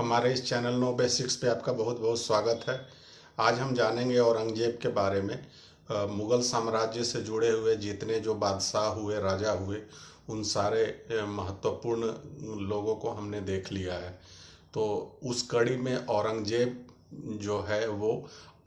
हमारे इस channel know basics पे आपका बहुत बहुत स्वागत है। आज हम जानेंगे औरंगजेब के बारे में। मुग़ल साम्राज्य से जुड़े हुए जितने जो बादशाह हुए, राजा हुए, उन सारे महत्वपूर्ण लोगों को हमने देख लिया है। तो उस कड़ी में औरंगजेब जो है वो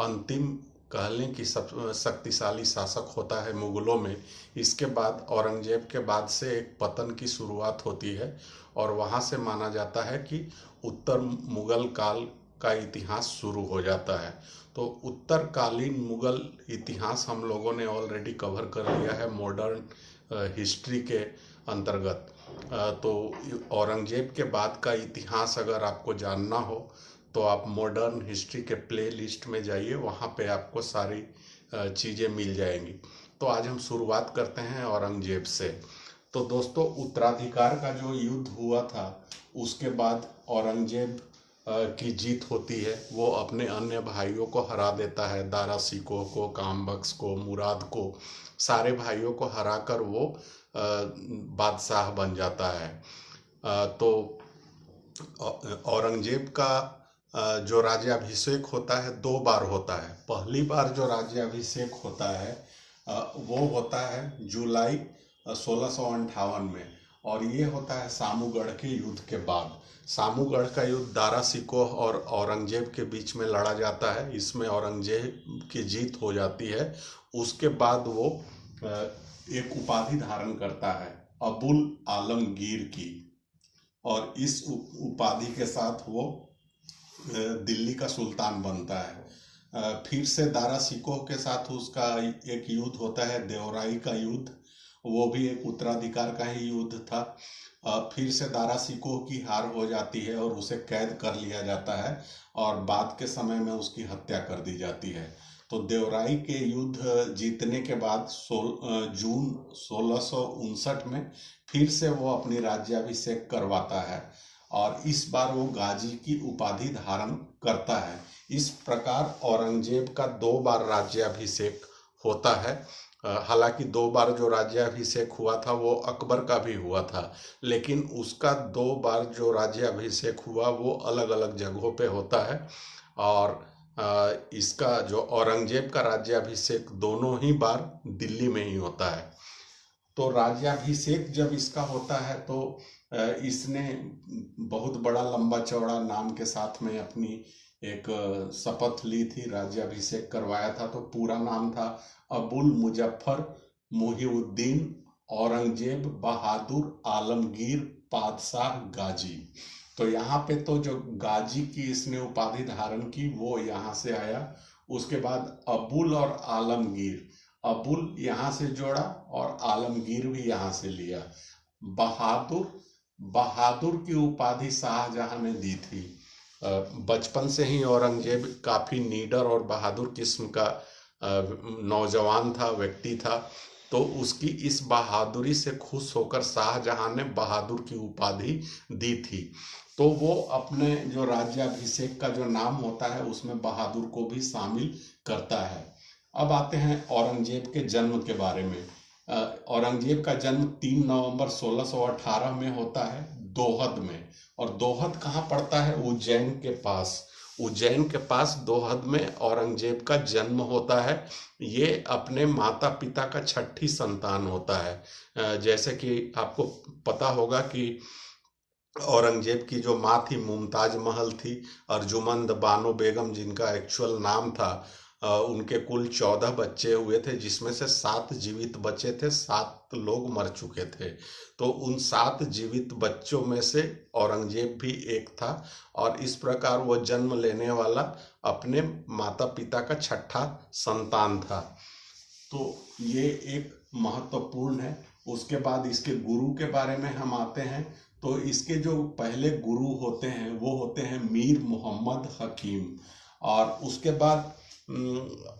अंतिम कह लें कि सब शक्तिशाली शासक होता है मुग़लों में। इसके बाद औरंगजेब के बाद से एक पतन की शुरुआत होती है और वहाँ से माना जाता है कि उत्तर मुग़ल काल का इतिहास शुरू हो जाता है। तो उत्तरकालीन मुग़ल इतिहास हम लोगों ने ऑलरेडी कवर कर लिया है मॉडर्न हिस्ट्री के अंतर्गत। तो औरंगजेब के बाद का इतिहास अगर आपको जानना हो तो आप मॉडर्न हिस्ट्री के प्ले लिस्ट में जाइए, वहाँ पे आपको सारी चीज़ें मिल जाएंगी। तो आज हम शुरुआत करते हैं औरंगजेब से। तो दोस्तों, उत्तराधिकार का जो युद्ध हुआ था उसके बाद औरंगजेब की जीत होती है। वो अपने अन्य भाइयों को हरा देता है, दारा सिकोह को, कामबख्श को, मुराद को, सारे भाइयों को हराकर वो बादशाह बन जाता है। तो औरंगजेब का जो राज्याभिषेक होता है 2 बार होता है। पहली बार जो राज्याभिषेक होता है वो होता है जुलाई 1658 में, और ये होता है सामूगढ़ के युद्ध के बाद। सामूगढ़ का युद्ध दारा सिकोह और औरंगजेब के बीच में लड़ा जाता है। इसमें औरंगजेब की जीत हो जाती है। उसके बाद वो एक उपाधि धारण करता है अबुल आलमगीर की, और इस उपाधि के साथ वो दिल्ली का सुल्तान बनता है। फिर से दारा सिकोह के साथ उसका एक युद्ध होता है, देवराई का युद्ध। वो भी एक उत्तराधिकार का ही युद्ध था। फिर से दारा सिकोह की हार हो जाती है और उसे कैद कर लिया जाता है और बाद के समय में उसकी हत्या कर दी जाती है। तो देवराई के युद्ध जीतने के बाद जून 1659 में फिर से वो अपनी राज्याभिषेक करवाता है और इस बार वो गाजी की उपाधि धारण करता है। इस प्रकार औरंगजेब का 2 बार राज्याभिषेक होता है। हालांकि 2 बार जो राज्याभिषेक हुआ था वो अकबर का भी हुआ था, लेकिन उसका 2 बार जो राज्याभिषेक हुआ वो अलग अलग जगहों पे होता है। और इसका जो औरंगजेब का राज्याभिषेक दोनों ही बार दिल्ली में ही होता है। तो राज्याभिषेक जब इसका होता है तो इसने बहुत बड़ा लंबा चौड़ा नाम के साथ में अपनी एक शपथ ली थी, राज्याभिषेक करवाया था। तो पूरा नाम था अबुल मुजफ्फर मुहिउद्दीन औरंगजेब बहादुर आलमगीर पादशाह गाजी। तो यहाँ पे तो जो गाजी की इसने उपाधि धारण की वो यहाँ से आया। उसके बाद अबुल और आलमगीर, अबुल यहाँ से जोड़ा और आलमगीर भी यहाँ से लिया। बहादुर, बहादुर की उपाधि शाहजहां ने दी थी। बचपन से ही औरंगजेब काफ़ी नीडर और बहादुर किस्म का नौजवान था, व्यक्ति था। तो उसकी इस बहादुरी से खुश होकर शाहजहां ने बहादुर की उपाधि दी थी। तो वो अपने जो राज्याभिषेक का जो नाम होता है उसमें बहादुर को भी शामिल करता है। अब आते हैं औरंगजेब के जन्म के बारे में। औरंगजेब का जन्म 3 नवंबर 1618 में होता है दोहद में। और दोहद कहाँ पड़ता है? उज्जैन के पास। उज्जैन के पास दोहद में औरंगजेब का जन्म होता है। ये अपने माता पिता का 6ठी संतान होता है। जैसे कि आपको पता होगा कि औरंगजेब की जो माँ थी मुमताज महल थी, अर्जुमंद बानो बेगम जिनका एक्चुअल नाम था। उनके कुल 14 बच्चे हुए थे, जिसमें से 7 जीवित बचे थे, 7 लोग मर चुके थे। तो उन 7 जीवित बच्चों में से औरंगजेब भी एक था, और इस प्रकार वो जन्म लेने वाला अपने माता पिता का 6ठा संतान था। तो ये एक महत्वपूर्ण है। उसके बाद इसके गुरु के बारे में हम आते हैं। तो इसके जो पहले गुरु होते हैं वो होते हैं मीर मोहम्मद हकीम। और उसके बाद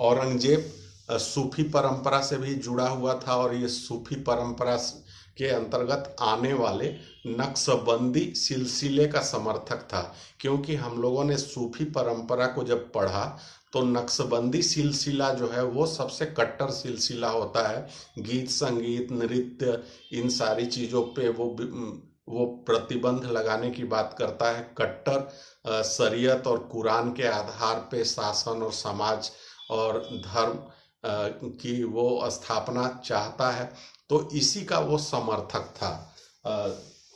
औरंगजेब सूफी परंपरा से भी जुड़ा हुआ था, और ये सूफी परंपरा के अंतर्गत आने वाले नक्शबंदी सिलसिले का समर्थक था। क्योंकि हम लोगों ने सूफी परंपरा को जब पढ़ा तो नक्शबंदी सिलसिला जो है वो सबसे कट्टर सिलसिला होता है। गीत संगीत नृत्य इन सारी चीज़ों पे वो वो प्रतिबंध लगाने की बात करता है। कट्टर शरीयत और कुरान के आधार पे शासन और समाज और धर्म की वो स्थापना चाहता है। तो इसी का वो समर्थक था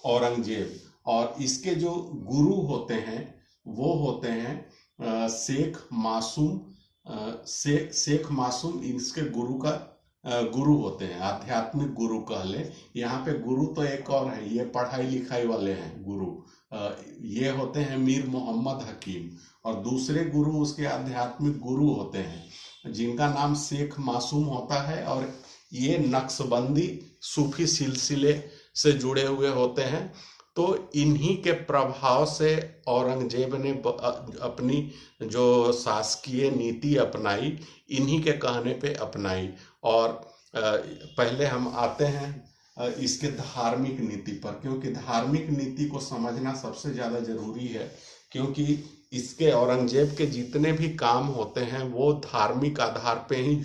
औरंगजेब। और इसके जो गुरु होते हैं वो होते हैं शेख मासूम। शेख मासूम इसके गुरु का गुरु होते हैं, आध्यात्मिक गुरु कह ले। यहाँ पे गुरु तो एक और है, ये पढ़ाई लिखाई वाले हैं गुरु। ये होते हैं मीर मोहम्मद हकीम। और दूसरे गुरु उसके आध्यात्मिक गुरु होते हैं जिनका नाम शेख मासूम होता है। और ये नक्शबंदी सूफी सिलसिले से जुड़े हुए होते हैं। तो इन्हीं के प्रभाव से औरंगजेब ने अपनी जो शासकीय नीति अपनाई, इन्हीं के कहने पे अपनाई। और पहले हम आते हैं इसके धार्मिक नीति पर, क्योंकि धार्मिक नीति को समझना सबसे ज़्यादा जरूरी है। क्योंकि इसके औरंगजेब के जितने भी काम होते हैं वो धार्मिक आधार पे ही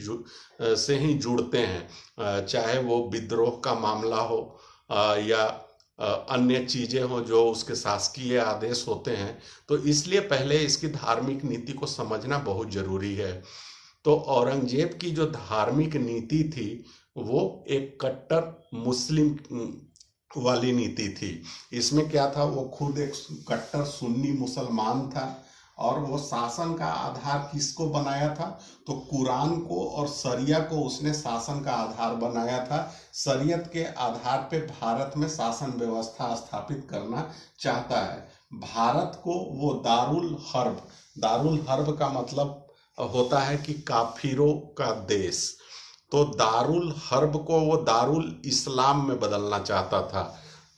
जुड़ते हैं। चाहे वो विद्रोह का मामला हो या अन्य चीजें हो जो उसके शासकीय आदेश होते हैं। तो इसलिए पहले इसकी धार्मिक नीति को समझना बहुत जरूरी है। तो औरंगजेब की जो धार्मिक नीति थी वो एक कट्टर मुस्लिम वाली नीति थी। इसमें क्या था, वो खुद एक कट्टर सुन्नी मुसलमान था। और वो शासन का आधार किसको बनाया था, तो कुरान को और शरिया को उसने शासन का आधार बनाया था। शरीयत के आधार पे भारत में शासन व्यवस्था स्थापित करना चाहता है। भारत को वो दारुल हर्ब का मतलब होता है कि काफिरों का देश। तो दारुल हर्ब को वो दारुल इस्लाम में बदलना चाहता था।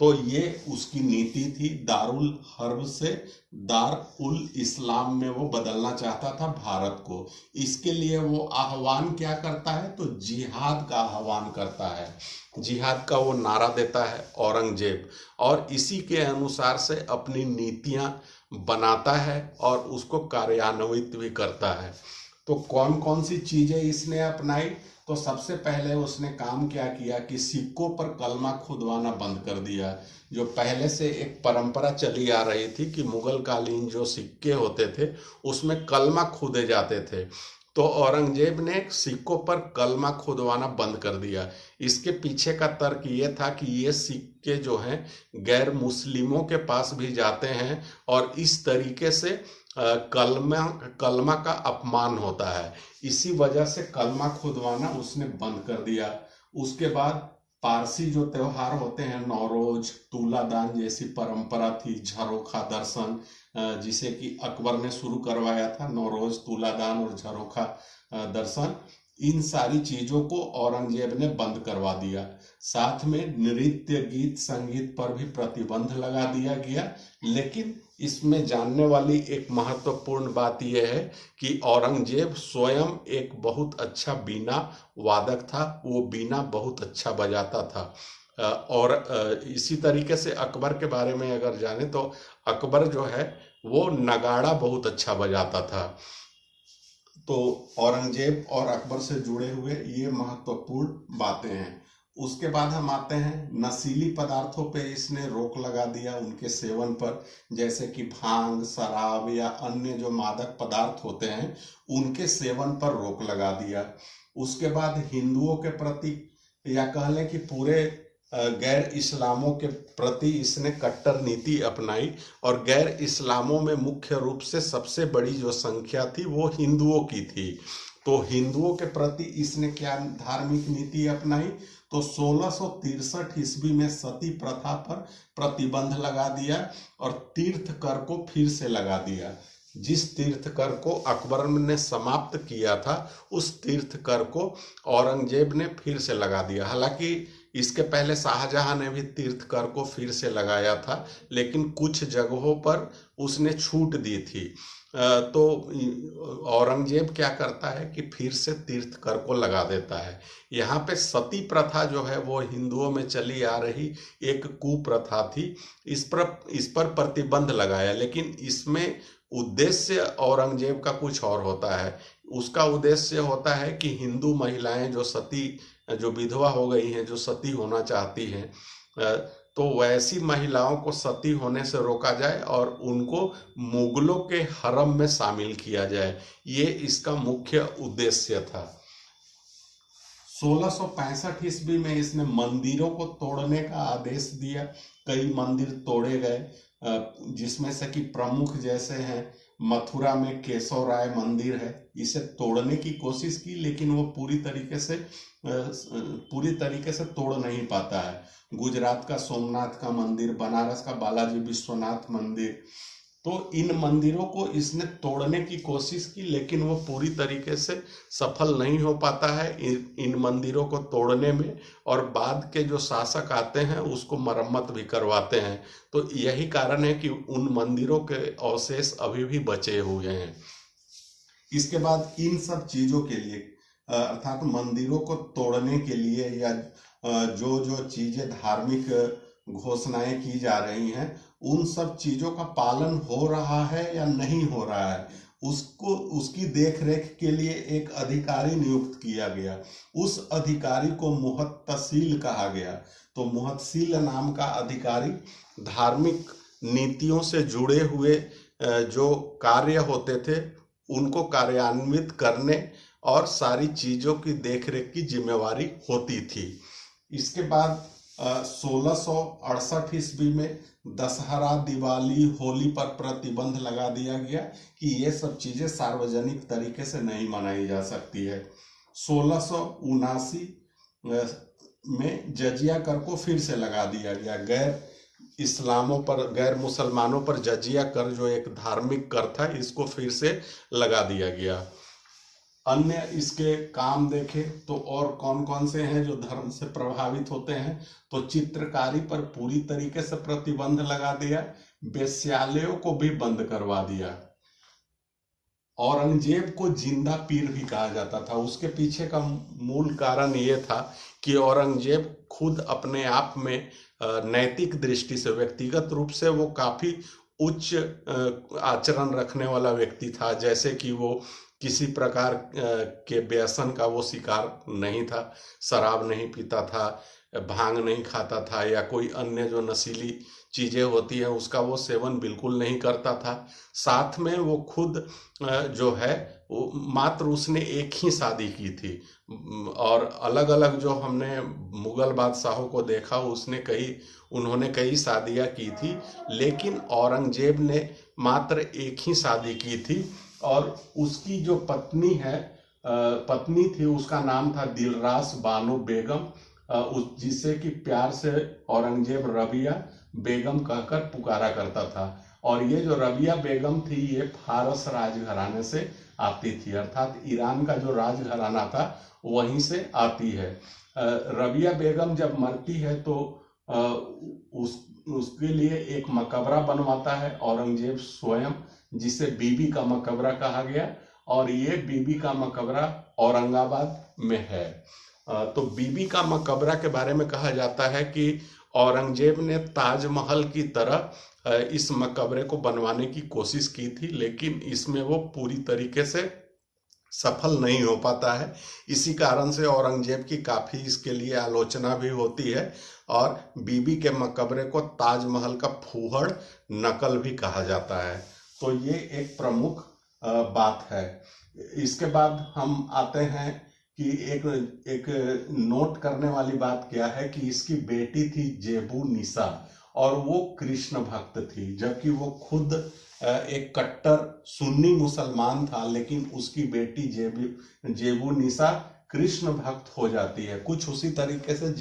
तो ये उसकी नीति थी, दारुल हर्ब से दारुल इस्लाम में वो बदलना चाहता था भारत को। इसके लिए वो आह्वान क्या करता है, तो जिहाद का आह्वान करता है। जिहाद का वो नारा देता है औरंगजेब, और इसी के अनुसार से अपनी नीतियां बनाता है और उसको कार्यान्वित भी करता है। तो कौन कौन सी चीजें इसने अपनाई, तो सबसे पहले उसने काम क्या किया कि सिक्कों पर कलमा खुदवाना बंद कर दिया। जो पहले से एक परंपरा चली आ रही थी कि मुगल कालीन जो सिक्के होते थे उसमें कलमा खुदे जाते थे। तो औरंगजेब ने सिक्कों पर कलमा खुदवाना बंद कर दिया। इसके पीछे का तर्क ये था कि ये सिक्के जो हैं गैर मुस्लिमों के पास भी जाते हैं और इस तरीके से कलमा का अपमान होता है। इसी वजह से कलमा खुदवाना उसने बंद कर दिया। उसके बाद पारसी जो त्योहार होते हैं, नौरोज, तुलादान जैसी परंपरा थी, झरोखा दर्शन जिसे कि अकबर ने शुरू करवाया था, नौरोज, तुलादान और झरोखा दर्शन, इन सारी चीजों को औरंगजेब ने बंद करवा दिया। साथ में नृत्य, गीत, संगीत पर भी प्रतिबंध लगा दिया गया। लेकिन इसमें जानने वाली एक महत्वपूर्ण बात यह है कि औरंगजेब स्वयं एक बहुत अच्छा बीना वादक था। वो बीना बहुत अच्छा बजाता था। और इसी तरीके से अकबर के बारे में अगर जाने तो अकबर जो है वो नगाड़ा बहुत अच्छा बजाता था। तो औरंगजेब और अकबर से जुड़े हुए ये महत्वपूर्ण बातें हैं। उसके बाद हम आते हैं नशीली पदार्थों पे इसने रोक लगा दिया, उनके सेवन पर। जैसे कि भांग, शराब या अन्य जो मादक पदार्थ होते हैं उनके सेवन पर रोक लगा दिया। उसके बाद हिंदुओं के प्रति या कह लें कि पूरे गैर इस्लामों के प्रति इसने कट्टर नीति अपनाई। और गैर इस्लामों में मुख्य रूप से सबसे बड़ी जो संख्या थी वो हिंदुओं की थी। तो हिंदुओं के प्रति इसने क्या धार्मिक नीति अपनाई, तो 1663 ईस्वी में सती प्रथा पर प्रतिबंध लगा दिया और तीर्थ कर को फिर से लगा दिया। जिस तीर्थ कर को अकबर ने समाप्त किया था उस तीर्थ कर को औरंगजेब ने फिर से लगा दिया। हालांकि इसके पहले शाहजहां ने भी तीर्थ कर को फिर से लगाया था, लेकिन कुछ जगहों पर उसने छूट दी थी। तो औरंगजेब क्या करता है कि फिर से तीर्थ कर को लगा देता है। यहाँ पे सती प्रथा जो है वो हिंदुओं में चली आ रही एक कुप्रथा थी। इस पर प्रतिबंध लगाया, लेकिन इसमें उद्देश्य औरंगजेब का कुछ और होता है। उसका उद्देश्य होता है कि हिंदू महिलाएं जो विधवा हो गई हैं, जो सती होना चाहती हैं, तो वैसी महिलाओं को सती होने से रोका जाए और उनको मुगलों के हरम में शामिल किया जाए, ये इसका मुख्य उद्देश्य था। 1665 ईस्वी में इसने मंदिरों को तोड़ने का आदेश दिया। कई मंदिर तोड़े गए, जिसमें से कि प्रमुख जैसे हैं मथुरा में केशव राय मंदिर है, इसे तोड़ने की कोशिश की लेकिन वो पूरी तरीके से तोड़ नहीं पाता है। गुजरात का सोमनाथ का मंदिर, बनारस का बालाजी विश्वनाथ मंदिर, तो इन मंदिरों को इसने तोड़ने की कोशिश की लेकिन वो पूरी तरीके से सफल नहीं हो पाता है इन मंदिरों को तोड़ने में, और बाद के जो शासक आते हैं उसको मरम्मत भी करवाते हैं। तो यही कारण है कि उन मंदिरों के अवशेष अभी भी बचे हुए हैं। इसके बाद इन सब चीजों के लिए, अर्थात मंदिरों को तोड़ने के लिए या जो जो चीजें धार्मिक घोषणाएं की जा रही हैं, उन सब चीजों का पालन हो रहा है या नहीं हो रहा है, उसकी देखरेख के लिए एक अधिकारी नियुक्त किया गया। उस अधिकारी को मुहत्तसील कहा गया। तो मुहत्तसील नाम का अधिकारी धार्मिक नीतियों से जुड़े हुए जो कार्य होते थे उनको कार्यान्वित करने और सारी चीजों की देखरेख की जिम्मेवारी होती थी। इसके बाद 1668 ईस्वी में दशहरा, दिवाली, होली पर प्रतिबंध लगा दिया गया कि ये सब चीजें सार्वजनिक तरीके से नहीं मनाई जा सकती है। 1679 में जजिया कर को फिर से लगा दिया गया। गैर मुसलमानों पर जजिया कर, जो एक धार्मिक कर था, इसको फिर से लगा दिया गया। अन्य इसके काम देखें तो और कौन कौन से हैं जो धर्म से प्रभावित होते हैं, तो चित्रकारी पर पूरी तरीके से प्रतिबंध लगा दिया। वेश्यालयों को भी बंद करवा दिया। औरंगजेब को जिंदा पीर भी कहा जाता था। उसके पीछे का मूल कारण ये था कि औरंगजेब खुद अपने आप में नैतिक दृष्टि से, व्यक्तिगत रूप से वो काफी उच्च आचरण रखने वाला व्यक्ति था। जैसे कि वो किसी प्रकार के व्यसन का वो शिकार नहीं था, शराब नहीं पीता था, भांग नहीं खाता था, या कोई अन्य जो नशीली चीजें होती है उसका वो सेवन बिल्कुल नहीं करता था। साथ में वो खुद जो है वो मात्र उसने एक ही शादी की थी, और अलग अलग जो हमने मुगल बादशाहों को देखा उन्होंने कई शादियां की थी, लेकिन औरंगजेब ने मात्र एक ही शादी की थी। और उसकी जो पत्नी थी उसका नाम था दिलरास बानो बेगम, जिसे कि प्यार से औरंगजेब रबिया बेगम कहकर पुकारा करता था। और ये जो रबिया बेगम थी ये फारस राजघराने से आती थी, अर्थात ईरान का जो राजघराना था वहीं से आती है। रबिया बेगम जब मरती है तो उसके लिए एक मकबरा बनवाता है औरंगजेब स्वयं, जिसे बीबी का मकबरा कहा गया, और ये बीबी का मकबरा औरंगाबाद में है। तो बीबी का मकबरा के बारे में कहा जाता है कि औरंगजेब ने ताजमहल की तरह इस मकबरे को बनवाने की कोशिश की थी, लेकिन इसमें वो पूरी तरीके से सफल नहीं हो पाता है। इसी कारण से औरंगजेब की काफी इसके लिए आलोचना भी होती है, और बीबी के मकबरे को ताजमहल का फूहड़ नकल भी कहा जाता है। तो ये एक प्रमुख बात है। इसके बाद हम आते हैं कि एक नोट करने वाली बात क्या है कि इसकी बेटी थी जेबू निसा, और वो कृष्ण भक्त थी, जबकि वो खुद एक कट्टर सुन्नी मुसलमान था, लेकिन उसकी बेटी जेबू निसा कृष्ण भक्त हो जाती है। कुछ उसी तरीके से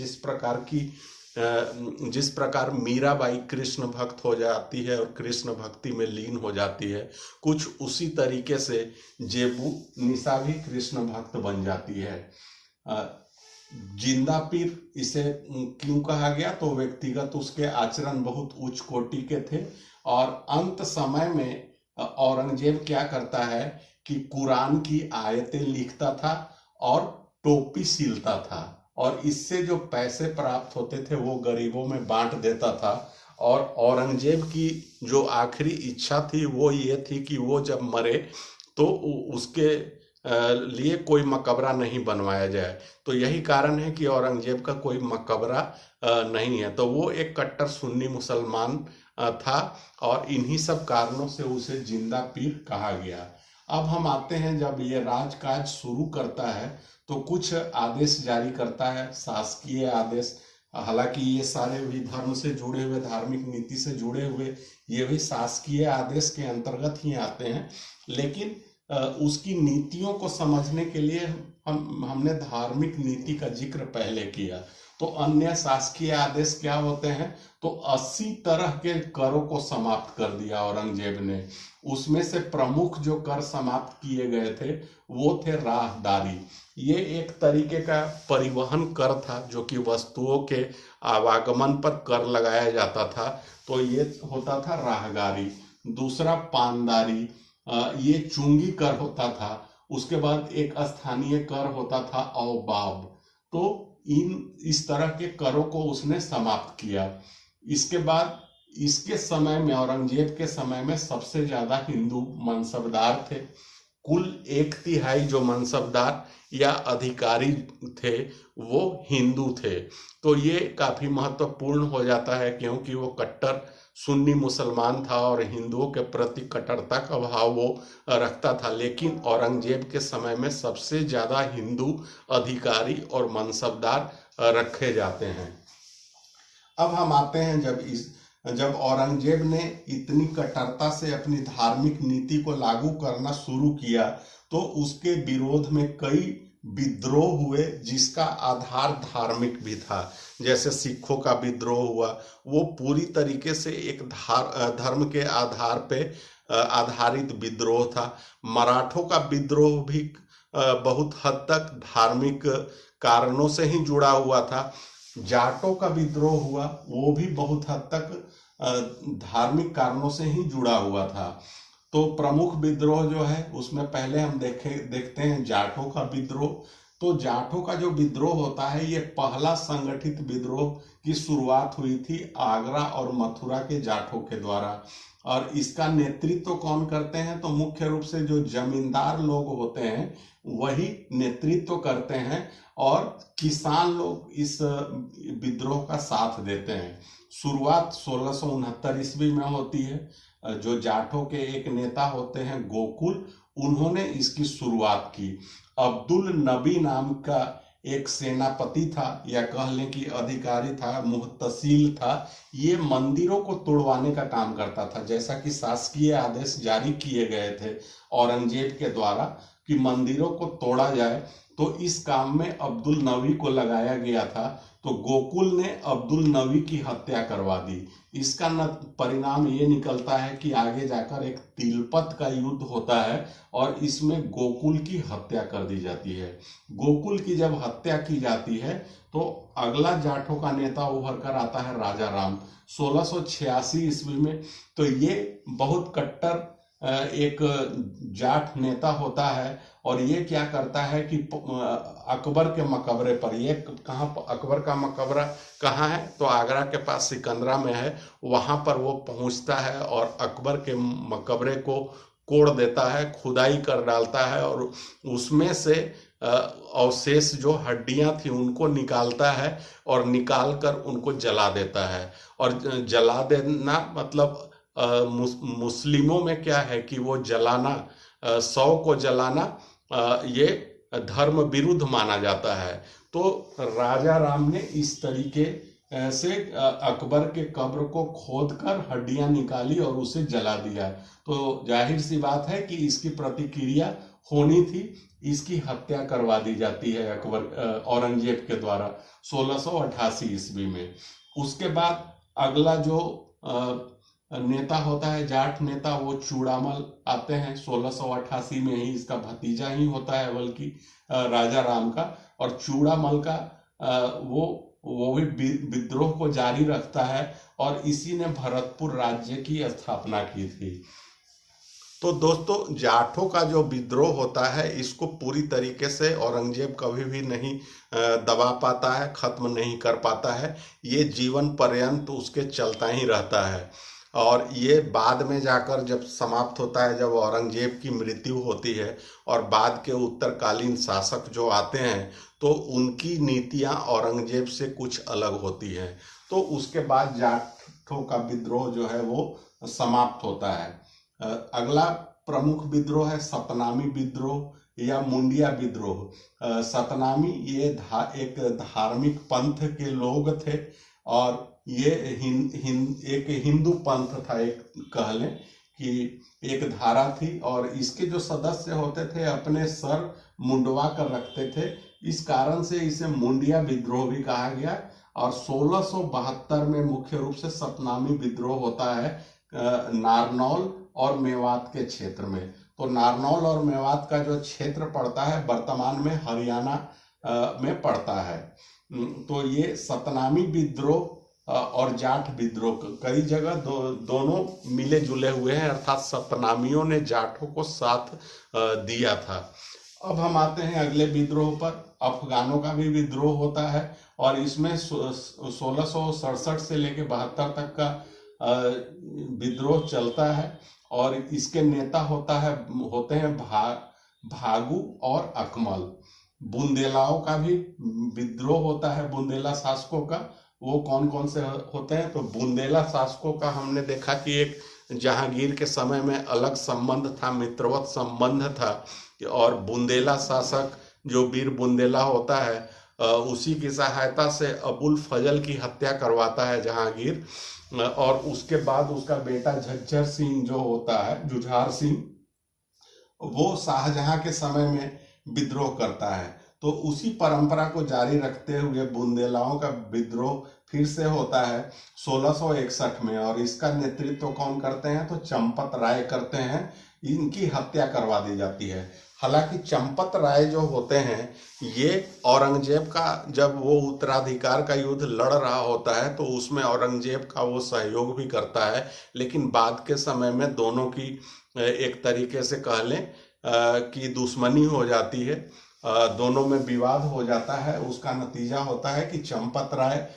जिस प्रकार मीराबाई कृष्ण भक्त हो जाती है और कृष्ण भक्ति में लीन हो जाती है, कुछ उसी तरीके से जेबू निसा भी कृष्ण भक्त बन जाती है। जिंदा पीर इसे क्यों कहा गया, तो व्यक्तिगत उसके आचरण बहुत उच्च कोटि के थे, और अंत समय में औरंगजेब क्या करता है कि कुरान की आयतें लिखता था और टोपी सिलता था, और इससे जो पैसे प्राप्त होते थे वो गरीबों में बांट देता था। और औरंगजेब की जो आखिरी इच्छा थी वो ये थी कि वो जब मरे तो उसके लिए कोई मकबरा नहीं बनवाया जाए। तो यही कारण है कि औरंगजेब का कोई मकबरा नहीं है। तो वो एक कट्टर सुन्नी मुसलमान था और इन्हीं सब कारणों से उसे जिंदा पीर कहा गया। अब हम आते हैं, जब ये राजकाज शुरू करता है तो कुछ आदेश जारी करता है, शासकीय आदेश। हालांकि ये सारे भी धर्म से जुड़े हुए, धार्मिक नीति से जुड़े हुए, ये भी शासकीय आदेश के अंतर्गत ही आते हैं। लेकिन उसकी नीतियों को समझने के लिए हमने धार्मिक नीति का जिक्र पहले किया। तो अन्य शासकीय आदेश क्या होते हैं? तो 80 तरह के करों को समाप्त कर दिया औरंगजेब ने। उसमें से प्रमुख जो कर समाप्त किए गए थे वो थे राहदारी। ये एक तरीके का परिवहन कर था जो कि वस्तुओं के आवागमन पर कर लगाया जाता था। तो ये होता था राहगारी। दूसरा पानदारी, ये चुंगी कर होता था। उसके बाद एक स्थानीय कर होता था अवबाब। तो इस तरह के करों को उसने समाप्त किया। इसके बाद इसके समय में, औरंगजेब के समय में सबसे ज्यादा हिंदू मनसबदार थे। कुल 1/3 जो मनसबदार या अधिकारी थे वो हिंदू थे। तो ये काफी महत्वपूर्ण हो जाता है क्योंकि वो कट्टर सुन्नी मुसलमान था और हिंदुओं के प्रति कट्टरता का भाव वो रखता था। लेकिन औरंगजेब के समय में सबसे ज्यादा हिंदू अधिकारी और मनसबदार रखे जाते हैं। अब हम आते हैं, जब औरंगजेब ने इतनी कट्टरता से अपनी धार्मिक नीति को लागू करना शुरू किया तो उसके विरोध में कई विद्रोह हुए जिसका आधार धार्मिक भी था। जैसे सिखों का विद्रोह हुआ, वो पूरी तरीके से एक धर्म के आधार पे आधारित विद्रोह था। मराठों का विद्रोह भी बहुत हद तक धार्मिक कारणों से ही जुड़ा हुआ था। जाटों का विद्रोह हुआ, वो भी बहुत हद तक धार्मिक कारणों से ही जुड़ा हुआ था। तो प्रमुख विद्रोह जो है उसमें पहले हम देखते हैं जाटों का विद्रोह। तो जाटों का जो विद्रोह होता है, ये पहला संगठित विद्रोह की शुरुआत हुई थी आगरा और मथुरा के जाटों के द्वारा। और इसका नेतृत्व कौन करते हैं? तो मुख्य रूप से जो जमींदार लोग होते हैं वही नेतृत्व करते हैं और किसान लोग इस विद्रोह का साथ देते हैं। शुरुआत 1669 ईस्वी में होती है। जो जाटों के एक नेता होते हैं गोकुल, उन्होंने इसकी शुरुआत की। अब्दुल नबी नाम का एक सेनापति था या कह लें कि अधिकारी था, मुहतसिल था। ये मंदिरों को तोड़वाने का काम करता था। जैसा कि शासकीय आदेश जारी किए गए थे औरंगजेब के द्वारा कि मंदिरों को तोड़ा जाए, तो इस काम में अब्दुल नबी को लगाया गया था। तो गोकुल ने अब्दुल नबी की हत्या करवा दी। इसका परिणाम ये निकलता है कि आगे जाकर एक तिलपत का युद्ध होता है और इसमें गोकुल की हत्या कर दी जाती है। गोकुल की जब हत्या की जाती है तो अगला जाटों का नेता उभर कर आता है राजा राम 1686 ईस्वी में। तो ये बहुत कट्टर एक जाट नेता होता है और ये क्या करता है कि अकबर के मकबरे पर, ये कहाँ, अकबर का मकबरा कहाँ है? तो आगरा के पास सिकंदरा में है। वहां पर वो पहुंचता है और अकबर के मकबरे को कोड़ देता है, खुदाई कर डालता है और उसमें से अवशेष जो हड्डियां थी उनको निकालता है और निकाल कर उनको जला देता है। और जला देना मतलब मुस्लिमों में क्या है कि वो जलाना, शव को जलाना ये धर्म विरुद्ध माना जाता है। तो राजा राम ने इस तरीके से अकबर के कब्र को खोदकर हड्डियां निकाली और उसे जला दिया। तो जाहिर सी बात है कि इसकी प्रतिक्रिया होनी थी, इसकी हत्या करवा दी जाती है अकबर औरंगजेब के द्वारा 1688 ईस्वी में। उसके बाद अगला जो नेता होता है जाट नेता, वो चूड़ामल आते हैं 1688 में ही। इसका भतीजा ही होता है बल्कि राजा राम का। और चूड़ामल का वो भी विद्रोह को जारी रखता है और इसी ने भरतपुर राज्य की स्थापना की थी। तो दोस्तों, जाटों का जो विद्रोह होता है इसको पूरी तरीके से औरंगजेब कभी भी नहीं दबा पाता है, खत्म नहीं कर पाता है। ये जीवन पर्यंत उसके चलता ही रहता है। और ये बाद में जाकर जब समाप्त होता है, जब औरंगजेब की मृत्यु होती है और बाद के उत्तरकालीन शासक जो आते हैं तो उनकी नीतियां औरंगजेब से कुछ अलग होती हैं। तो उसके बाद जाटों का विद्रोह जो है वो समाप्त होता है। अगला प्रमुख विद्रोह है सतनामी विद्रोह या मुंडिया विद्रोह। सतनामी ये एक धार्मिक पंथ के लोग थे और ये एक हिंदू पंथ था, एक कह लें कि एक धारा थी, और इसके जो सदस्य होते थे अपने सर मुंडवा कर रखते थे। इस कारण से इसे मुंडिया विद्रोह भी कहा गया। और 1672 में मुख्य रूप से सतनामी विद्रोह होता है नारनौल और मेवात के क्षेत्र में। तो नारनौल और मेवात का जो क्षेत्र पड़ता है वर्तमान में हरियाणा में पड़ता है। तो ये सतनामी विद्रोह और जाट विद्रोह कई जगह दोनों मिले जुले हुए हैं, अर्थात सतनामियों ने जाटों को साथ दिया था। अब हम आते हैं अगले विद्रोह पर। अफगानों का भी विद्रोह होता है और इसमें 1667 से लेकर 72 तक का विद्रोह चलता है और इसके नेता होते हैं भागू और अकमल। बुंदेलाओं का भी विद्रोह होता है, बुंदेला शासकों का। वो कौन कौन से होते हैं? तो बुंदेला शासकों का हमने देखा कि एक जहांगीर के समय में अलग संबंध था, मित्रवत संबंध था, और बुंदेला शासक जो वीर बुंदेला होता है उसी की सहायता से अबुल फजल की हत्या करवाता है जहांगीर, और उसके बाद उसका बेटा झज्जर सिंह जो होता है, जुझार सिंह, वो शाहजहां के समय में विद्रोह करता है। तो उसी परंपरा को जारी रखते हुए बुंदेलाओं का विद्रोह फिर से होता है 1661 में, और इसका नेतृत्व कौन करते हैं? तो चंपत राय करते हैं। इनकी हत्या करवा दी जाती है। हालांकि चंपत राय जो होते हैं ये औरंगजेब का, जब वो उत्तराधिकार का युद्ध लड़ रहा होता है तो उसमें औरंगजेब का वो सहयोग भी करता है, लेकिन बाद के समय में दोनों की एक तरीके से कह लें कि दुश्मनी हो जाती है, दोनों में विवाद हो जाता है। उसका नतीजा होता है कि चंपत राय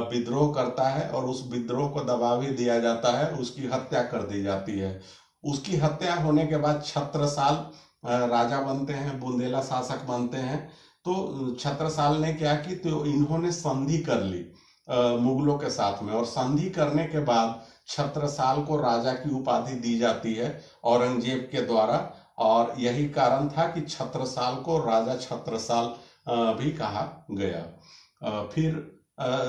विद्रोह करता है और उस विद्रोह को दबा भी दिया जाता है, उसकी हत्या कर दी जाती है। उसकी हत्या होने के बाद छत्रसाल राजा बनते हैं, बुंदेला शासक बनते हैं। तो छत्रसाल ने क्या की, तो इन्होंने संधि कर ली मुगलों के साथ में, और संधि करने के बाद छत्रसाल को राजा की उपाधि दी जाती है औरंगजेब के द्वारा, और यही कारण था कि छत्रसाल को राजा छत्रसाल भी कहा गया। फिर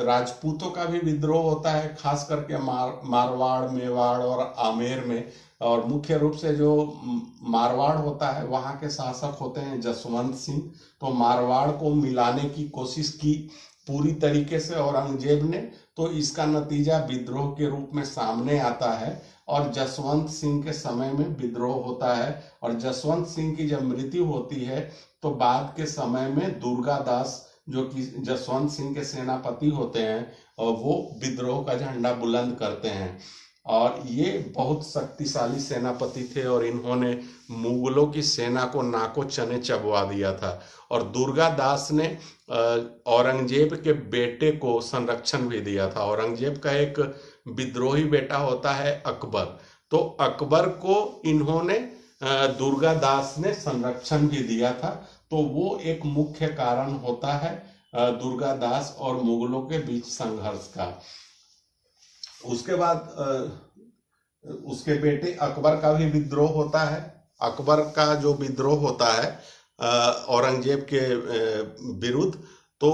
राजपूतों का भी विद्रोह होता है, खास करके मारवाड़, मेवाड़ और आमेर में। और मुख्य रूप से जो मारवाड़ होता है वहाँ के शासक होते हैं जसवंत सिंह। तो मारवाड़ को मिलाने की कोशिश की पूरी तरीके से औरंगजेब ने, तो इसका नतीजा विद्रोह के रूप में सामने आता है और जसवंत सिंह के समय में विद्रोह होता है। और जसवंत सिंह की जब मृत्यु होती है तो बाद के समय में दुर्गादास, जो कि जसवंत सिंह के सेनापति होते हैं, और वो विद्रोह का झंडा बुलंद करते हैं। और ये बहुत शक्तिशाली सेनापति थे और इन्होंने मुगलों की सेना को नाको चने चबवा दिया था। और दुर्गादास ने औरंगजेब के बेटे को संरक्षण भी दिया था। औरंगजेब का एक विद्रोही बेटा होता है अकबर, तो अकबर को इन्होंने दुर्गादास ने संरक्षण भी दिया था। तो वो एक मुख्य कारण होता है दुर्गादास और मुगलों के बीच संघर्ष का। उसके बाद उसके बेटे अकबर का भी विद्रोह होता है। अकबर का जो विद्रोह होता है औरंगजेब के विरुद्ध, तो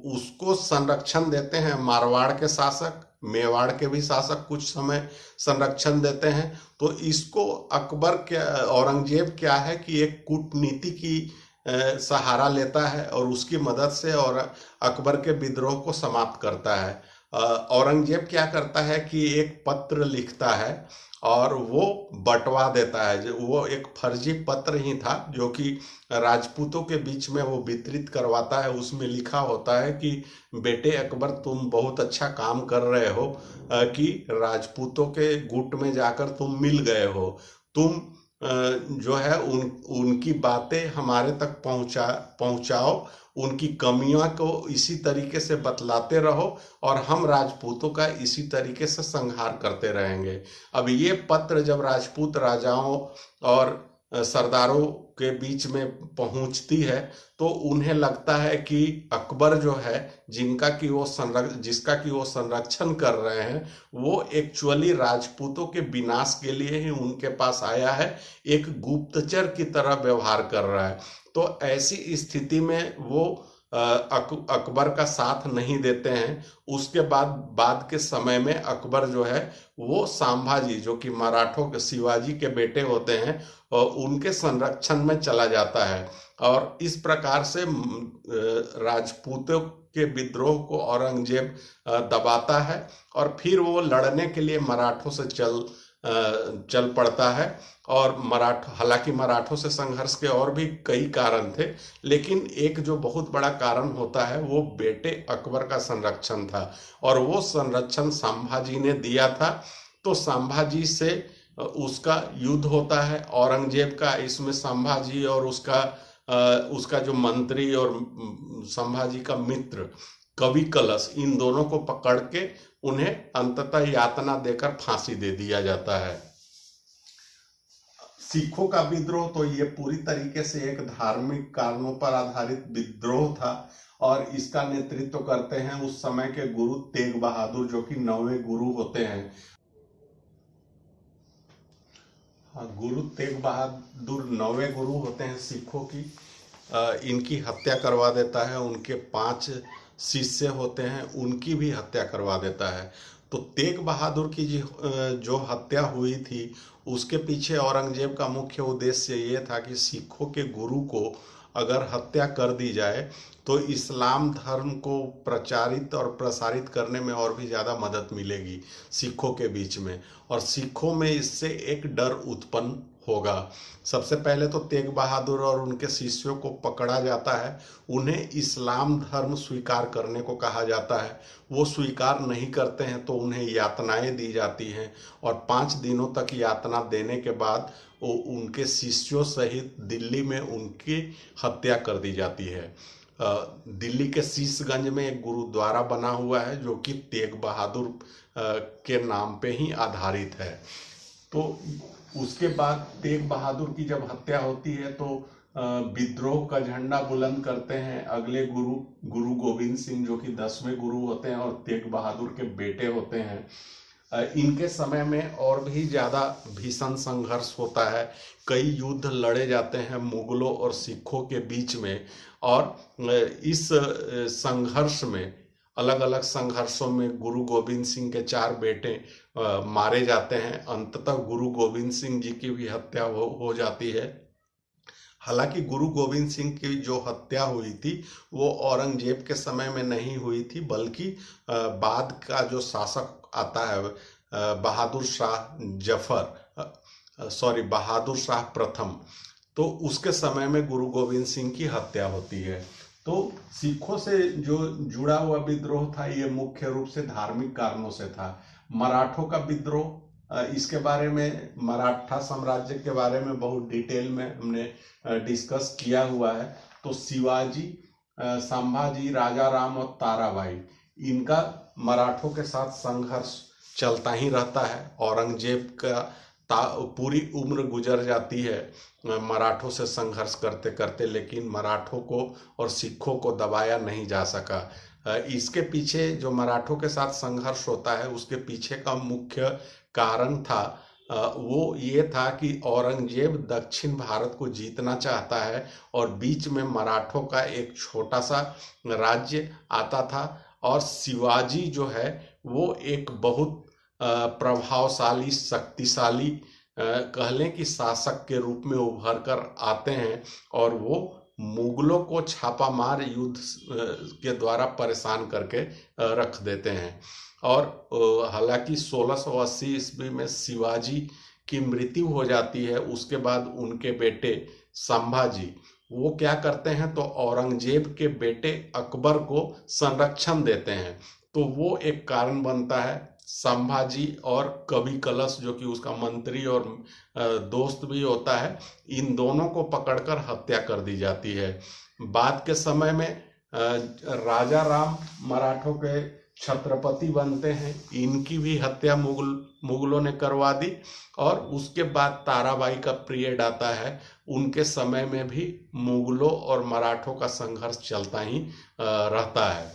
उसको संरक्षण देते हैं मारवाड़ के शासक, मेवाड़ के भी शासक कुछ समय संरक्षण देते हैं। तो इसको औरंगजेब क्या है कि एक कूटनीति की सहारा लेता है और उसकी मदद से और अकबर के विद्रोह को समाप्त करता है। औरंगजेब क्या करता है कि एक पत्र लिखता है और वो बंटवा देता है। वो एक फर्जी पत्र ही था जो कि राजपूतों के बीच में वो वितरित करवाता है। उसमें लिखा होता है कि बेटे अकबर, तुम बहुत अच्छा काम कर रहे हो कि राजपूतों के गुट में जाकर तुम मिल गए हो। तुम जो है उनकी बातें हमारे तक पहुंचाओ, उनकी कमियों को इसी तरीके से बतलाते रहो और हम राजपूतों का इसी तरीके से संहार करते रहेंगे। अब ये पत्र जब राजपूत राजाओं और सरदारों के बीच में पहुंचती है तो उन्हें लगता है कि अकबर जो है जिसका कि वो संरक्षण कर रहे हैं, वो एक्चुअली राजपूतों के विनाश के लिए ही उनके पास आया है, एक गुप्तचर की तरह व्यवहार कर रहा है। तो ऐसी स्थिति में वो अकबर का साथ नहीं देते हैं। उसके बाद के समय में अकबर जो है वो संभाजी, जो कि मराठों के शिवाजी के बेटे होते हैं, और उनके संरक्षण में चला जाता है और इस प्रकार से राजपूतों के विद्रोह को औरंगजेब दबाता है और फिर वो लड़ने के लिए मराठों से चल पड़ता है। और हालांकि मराठों से संघर्ष के और भी कई कारण थे, लेकिन एक जो बहुत बड़ा कारण होता है वो बेटे अकबर का संरक्षण था और वो संरक्षण संभाजी ने दिया था। तो संभाजी से उसका युद्ध होता है औरंगजेब का। इसमें संभाजी और उसका जो मंत्री और संभाजी का मित्र कवि कलश, इन दोनों को पकड़ के उन्हें अंततः यातना देकर फांसी दे दिया जाता है। सिखों का विद्रोह तो ये पूरी तरीके से एक धार्मिक कारणों पर आधारित विद्रोह था और इसका नेतृत्व करते हैं उस समय के गुरु तेग बहादुर, जो कि 9वें गुरु होते हैं। गुरु तेग बहादुर 9वें गुरु होते हैं सिखों की। इनकी हत्या करवा देता है, उनके 5 शिष्य होते हैं उनकी भी हत्या करवा देता है। तो तेग बहादुर की जो हत्या हुई थी उसके पीछे औरंगजेब का मुख्य उद्देश्य ये था कि सिखों के गुरु को अगर हत्या कर दी जाए तो इस्लाम धर्म को प्रचारित और प्रसारित करने में और भी ज़्यादा मदद मिलेगी सिखों के बीच में, और सिखों में इससे एक डर उत्पन्न होगा। सबसे पहले तो तेग बहादुर और उनके शिष्यों को पकड़ा जाता है, उन्हें इस्लाम धर्म स्वीकार करने को कहा जाता है। वो स्वीकार नहीं करते हैं तो उन्हें यातनाएं दी जाती हैं और 5 दिनों तक यातना देने के बाद वो उनके शिष्यों सहित दिल्ली में उनकी हत्या कर दी जाती है। दिल्ली के शीशगंज में एक गुरुद्वारा बना हुआ है जो कि तेग बहादुर के नाम पे ही आधारित है। तो उसके बाद तेग बहादुर की जब हत्या होती है तो विद्रोह का झंडा बुलंद करते हैं अगले गुरु गोविंद सिंह, जो कि 10वें गुरु होते हैं और तेग बहादुर के बेटे होते हैं। इनके समय में और भी ज़्यादा भीषण संघर्ष होता है, कई युद्ध लड़े जाते हैं मुगलों और सिखों के बीच में, और इस संघर्ष में अलग अलग संघर्षों में गुरु गोविंद सिंह के 4 बेटे मारे जाते हैं। अंततः गुरु गोविंद सिंह जी की भी हत्या हो जाती है। हालांकि गुरु गोविंद सिंह की जो हत्या हुई थी वो औरंगजेब के समय में नहीं हुई थी, बल्कि बाद का जो शासक आता है बहादुर शाह प्रथम, तो उसके समय में गुरु गोविंद सिंह की हत्या होती है। तो सिखों से जो जुड़ा हुआ विद्रोह था ये मुख्य रूप से धार्मिक कारणों से था। मराठों का विद्रोह, इसके बारे में, मराठा साम्राज्य के बारे में बहुत डिटेल में हमने डिस्कस किया हुआ है। तो शिवाजी, संभाजी, राजा राम और ताराबाई, इनका मराठों के साथ संघर्ष चलता ही रहता है। औरंगजेब का पूरी उम्र गुजर जाती है मराठों से संघर्ष करते करते, लेकिन मराठों को और सिखों को दबाया नहीं जा सका। इसके पीछे जो मराठों के साथ संघर्ष होता है उसके पीछे का मुख्य कारण था वो ये था कि औरंगजेब दक्षिण भारत को जीतना चाहता है और बीच में मराठों का एक छोटा सा राज्य आता था, और शिवाजी जो है वो एक बहुत प्रभावशाली, शक्तिशाली, कह लें कि शासक के रूप में उभर कर आते हैं और वो मुगलों को छापामार युद्ध के द्वारा परेशान करके रख देते हैं। और हालांकि 1680 ईस्वी में शिवाजी की मृत्यु हो जाती है। उसके बाद उनके बेटे संभाजी वो क्या करते हैं तो औरंगजेब के बेटे अकबर को संरक्षण देते हैं। तो वो एक कारण बनता है संभाजी और कवि कलश जो कि उसका मंत्री और दोस्त भी होता है, इन दोनों को पकड़कर हत्या कर दी जाती है। बाद के समय में राजा राम मराठों के छत्रपति बनते हैं, इनकी भी हत्या मुगलों ने करवा दी। और उसके बाद ताराबाई का पीरियड आता है, उनके समय में भी मुगलों और मराठों का संघर्ष चलता ही रहता है।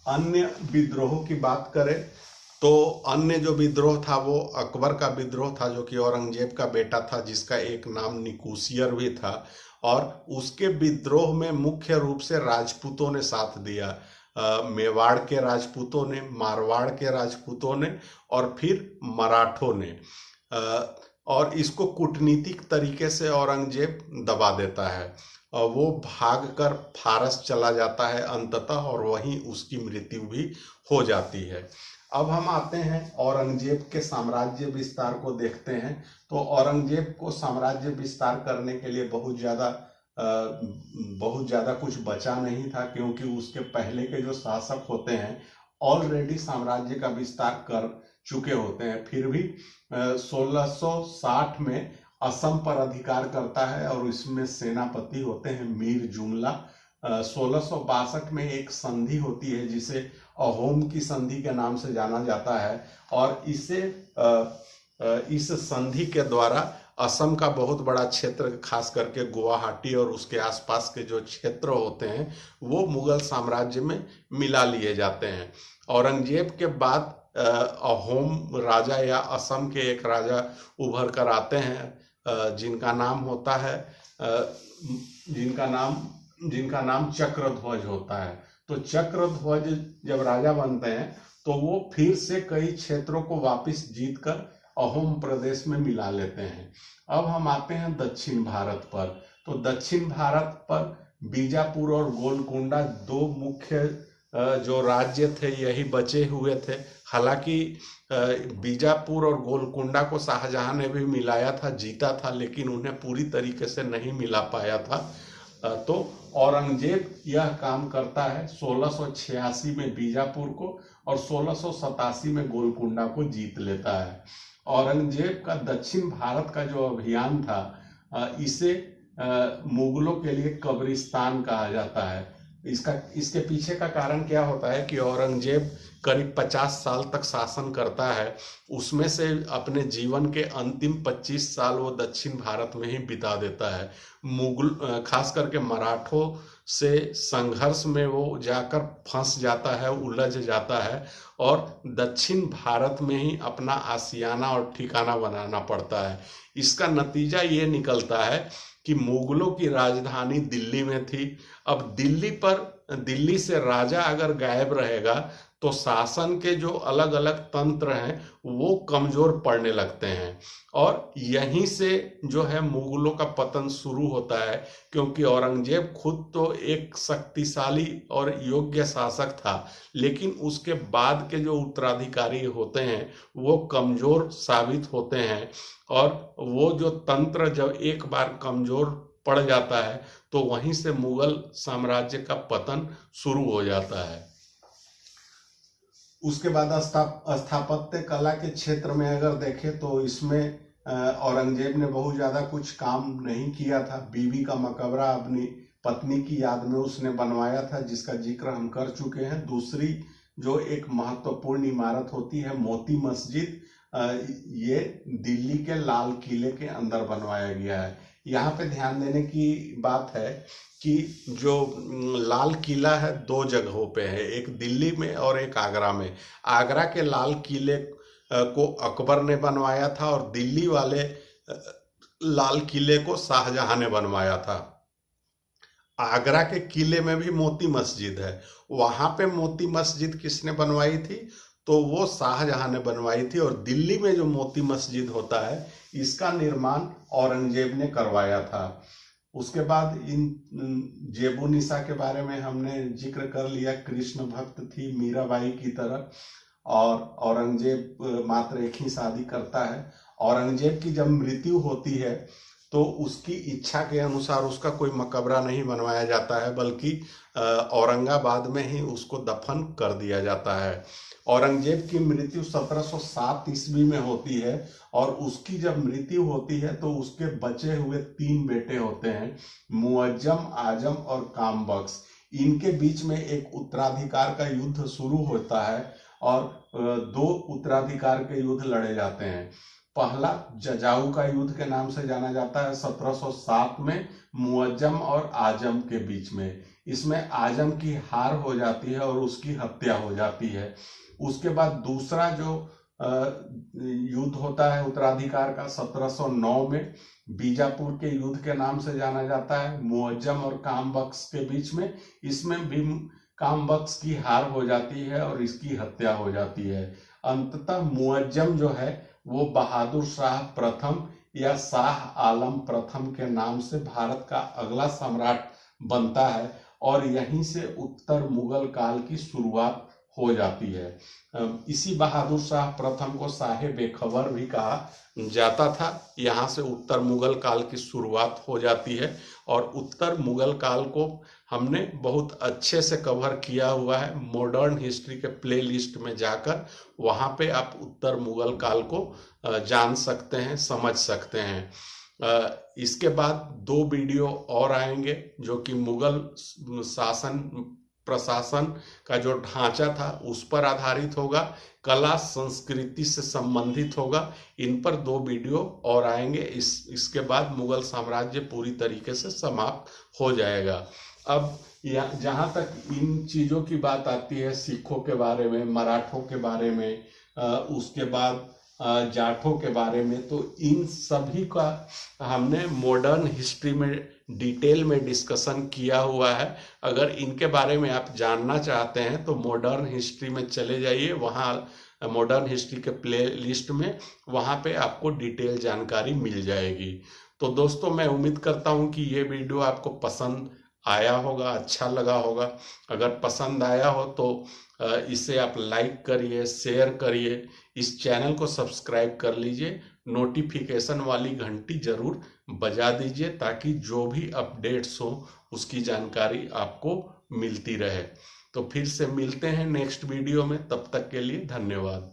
अन्य विद्रोह की बात करें तो अन्य जो विद्रोह था वो अकबर का विद्रोह था, जो कि औरंगजेब का बेटा था, जिसका एक नाम निकुसियर भी था। और उसके विद्रोह में मुख्य रूप से राजपूतों ने साथ दिया। मेवाड़ के राजपूतों ने, मारवाड़ के राजपूतों ने और फिर मराठों ने। और इसको कूटनीतिक तरीके से औरंगजेब दबा देता है। वो भागकर फारस चला जाता है अंततः, और वहीं उसकी मृत्यु भी हो जाती है। अब हम आते हैं औरंगजेब के साम्राज्य विस्तार को देखते हैं। तो औरंगजेब को साम्राज्य विस्तार करने के लिए बहुत ज़्यादा कुछ बचा नहीं था, क्योंकि उसके पहले के जो शासक होते हैं ऑलरेडी साम्राज्य का विस्तार कर चुके होते हैं। फिर भी 1660 में असम पर अधिकार करता है और इसमें सेनापति होते हैं मीर जुमला। 1662 में एक संधि होती है जिसे अहोम की संधि के नाम से जाना जाता है, और इस संधि के द्वारा असम का बहुत बड़ा क्षेत्र, खास करके गुवाहाटी और उसके आसपास के जो क्षेत्र होते हैं, वो मुगल साम्राज्य में मिला लिए जाते हैं। औरंगजेब के बाद अहोम राजा या असम के एक राजा उभर कर आते हैं, जिनका नाम चक्रध्वज होता है। तो चक्रध्वज जब राजा बनते हैं तो वो फिर से कई क्षेत्रों को वापस जीतकर अहोम प्रदेश में मिला लेते हैं। अब हम आते हैं दक्षिण भारत पर। तो दक्षिण भारत पर बीजापुर और गोलकुंडा दो मुख्य जो राज्य थे यही बचे हुए थे। हालांकि बीजापुर और गोलकुंडा को शाहजहां ने भी मिलाया था, जीता था, लेकिन उन्हें पूरी तरीके से नहीं मिला पाया था। तो औरंगजेब यह काम करता है 1686 में बीजापुर को और 1687 में गोलकुंडा को जीत लेता है। औरंगजेब का दक्षिण भारत का जो अभियान था, इसे मुगलों के लिए कब्रिस्तान कहा जाता है। इसके पीछे का कारण क्या होता है कि औरंगजेब करीब 50 साल तक शासन करता है, उसमें से अपने जीवन के अंतिम 25 साल वो दक्षिण भारत में ही बिता देता है। खास करके मराठों से संघर्ष में वो जाकर फंस जाता है, उलझ जाता है, और दक्षिण भारत में ही अपना आशियाना और ठिकाना बनाना पड़ता है। इसका नतीजा ये निकलता है कि मुगलों की राजधानी दिल्ली में थी। अब दिल्ली से राजा अगर गायब रहेगा तो शासन के जो अलग अलग तंत्र हैं वो कमजोर पड़ने लगते हैं, और यहीं से जो है मुगलों का पतन शुरू होता है। क्योंकि औरंगजेब खुद तो एक शक्तिशाली और योग्य शासक था, लेकिन उसके बाद के जो उत्तराधिकारी होते हैं वो कमजोर साबित होते हैं, और वो जो तंत्र जब एक बार कमजोर पड़ जाता है तो वहीं से मुगल साम्राज्य का पतन शुरू हो जाता है। उसके बाद स्थापत्य कला के क्षेत्र में अगर देखें तो इसमें औरंगजेब ने बहुत ज़्यादा कुछ काम नहीं किया था। बीबी का मकबरा अपनी पत्नी की याद में उसने बनवाया था, जिसका जिक्र हम कर चुके हैं। दूसरी जो एक महत्वपूर्ण इमारत होती है मोती मस्जिद, ये दिल्ली के लाल किले के अंदर बनवाया गया है। यहाँ पे ध्यान देने की बात है कि जो लाल किला है दो जगहों पे है, एक दिल्ली में और एक आगरा में। आगरा के लाल किले को अकबर ने बनवाया था और दिल्ली वाले लाल किले को शाहजहां ने बनवाया था। आगरा के किले में भी मोती मस्जिद है, वहां पे मोती मस्जिद किसने बनवाई थी? तो वो शाहजहां ने बनवाई थी। और दिल्ली में जो मोती मस्जिद होता है इसका निर्माण औरंगजेब ने करवाया था। उसके बाद इन जेबुनिसा के बारे में हमने जिक्र कर लिया, कृष्ण भक्त थी मीराबाई की तरह, और औरंगजेब मात्र एक ही शादी करता है। औरंगजेब की जब मृत्यु होती है तो उसकी इच्छा के अनुसार उसका कोई मकबरा नहीं बनवाया जाता है, बल्कि औरंगाबाद में ही उसको दफन कर दिया जाता है। औरंगजेब की मृत्यु 1707 ईस्वी में होती है, और उसकी जब मृत्यु होती है तो उसके बचे हुए 3 बेटे होते हैं, मुअज्जम, आजम और कामबख्श। इनके बीच में एक उत्तराधिकार का युद्ध शुरू होता है और 2 उत्तराधिकार के युद्ध लड़े जाते हैं। पहला जजाऊ का युद्ध के नाम से जाना जाता है 1707 में, मुअज्जम और आजम के बीच में। इसमें आजम की हार हो जाती है और उसकी हत्या हो जाती है। उसके बाद दूसरा जो युद्ध होता है उत्तराधिकार का 1709 में, बीजापुर के युद्ध के नाम से जाना जाता है, मुअज्जम और कामबख्श के बीच में। इसमें भी कामबख्श की हार हो जाती है और इसकी हत्या हो जाती है। अंततः मुअज्जम जो है वो बहादुर शाह प्रथम या शाह आलम प्रथम के नाम से भारत का अगला सम्राट बनता है, और यहीं से उत्तर मुगल काल की शुरुआत हो जाती है। इसी बहादुर शाह प्रथम को शाह बेखबर भी कहा जाता था। यहाँ से उत्तर मुगल काल की शुरुआत हो जाती है, और उत्तर मुगल काल को हमने बहुत अच्छे से कवर किया हुआ है मॉडर्न हिस्ट्री के प्लेलिस्ट में जाकर। वहाँ पे आप उत्तर मुगल काल को जान सकते हैं, समझ सकते हैं। इसके बाद 2 वीडियो और आएंगे जो कि मुगल शासन प्रशासन का जो ढांचा था उस पर आधारित होगा, कला संस्कृति से संबंधित होगा। इन पर 2 वीडियो और आएंगे। इसके बाद मुगल साम्राज्य पूरी तरीके से समाप्त हो जाएगा। अब जहाँ तक इन चीज़ों की बात आती है, सिखों के बारे में, मराठों के बारे में, उसके बाद जाठों के बारे में, तो इन सभी का हमने मॉडर्न हिस्ट्री में डिटेल में डिस्कशन किया हुआ है। अगर इनके बारे में आप जानना चाहते हैं तो मॉडर्न हिस्ट्री में चले जाइए, वहाँ मॉडर्न हिस्ट्री के प्ले लिस्ट में वहाँ पे आपको डिटेल जानकारी मिल जाएगी। तो दोस्तों, मैं उम्मीद करता हूँ कि ये वीडियो आपको पसंद आया होगा, अच्छा लगा होगा। अगर पसंद आया हो तो इसे आप लाइक करिए, शेयर करिए, इस चैनल को सब्सक्राइब कर लीजिए, नोटिफिकेशन वाली घंटी जरूर बजा दीजिए ताकि जो भी अपडेट्स हो उसकी जानकारी आपको मिलती रहे। तो फिर से मिलते हैं नेक्स्ट वीडियो में, तब तक के लिए धन्यवाद।